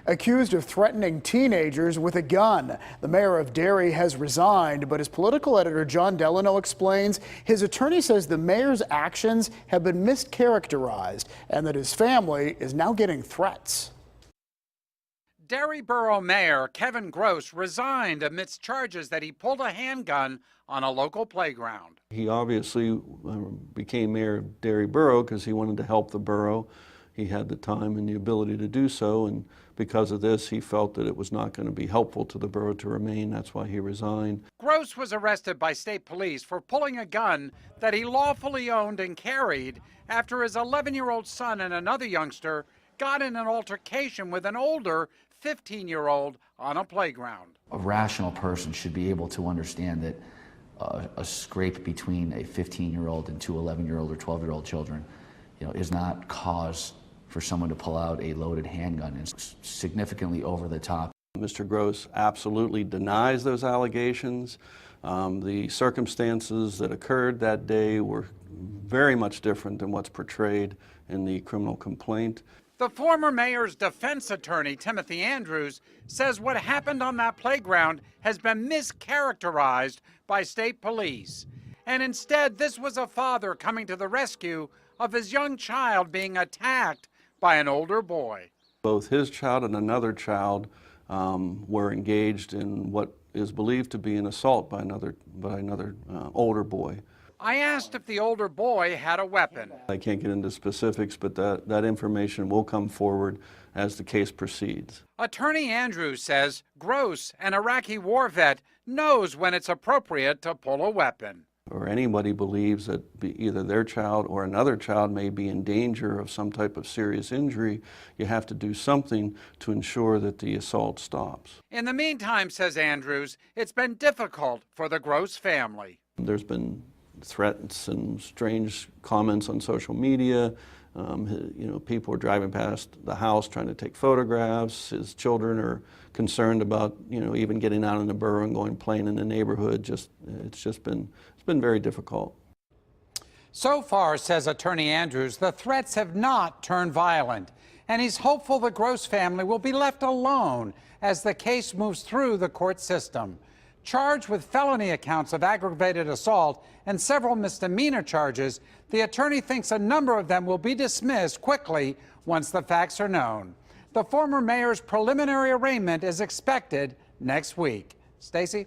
Accused of threatening teenagers with a gun. The mayor of Derry has resigned, but his political editor John Delano explains his attorney says the mayor's actions have been mischaracterized and that his family is now getting threats. Derry Borough Mayor Kevin Gross resigned amidst charges that he pulled a handgun on a local playground. He obviously became mayor of Derry Borough because he wanted to help the borough. He had the time and the ability to do so, and because of this, he felt that it was not going to be helpful to the borough to remain. That's why he resigned. Gross was arrested by state police for pulling a gun that he lawfully owned and carried after his 11-year-old son and another youngster got in an altercation with an older 15-year-old on a playground. A rational person should be able to understand that a scrape between a 15-year-old and two 11-year-old or 12-year-old children, is not cause for someone to pull out a loaded handgun. It's significantly over the top. Mr. Gross absolutely denies those allegations. The circumstances that occurred that day were very much different than what's portrayed in the criminal complaint. The former mayor's defense attorney, Timothy Andrews, says what happened on that playground has been mischaracterized by state police. And instead, this was a father coming to the rescue of his young child being attacked by an older boy. Both his child and another child were engaged in what is believed to be an assault by another older boy. I asked if the older boy had a weapon. I can't get into specifics, but that information will come forward as the case proceeds. Attorney Andrews says Gross, an Iraqi war vet, knows when it's appropriate to pull a weapon. Or anybody believes that either their child or another child may be in danger of some type of serious injury, you have to do something to ensure that the assault stops. In the meantime, says Andrews, it's been difficult for the Gross family. There's been threats and strange comments on social media. People are driving past the house trying to take photographs. His children are concerned about, even getting out in the borough and going playing in the neighborhood. It's been very difficult. So far, says Attorney Andrews, the threats have not turned violent, and he's hopeful the Gross family will be left alone as the case moves through the court system. Charged with felony accounts of aggravated assault and several misdemeanor charges, the attorney thinks a number of them will be dismissed quickly once the facts are known. The former mayor's preliminary arraignment is expected next week. Stacey?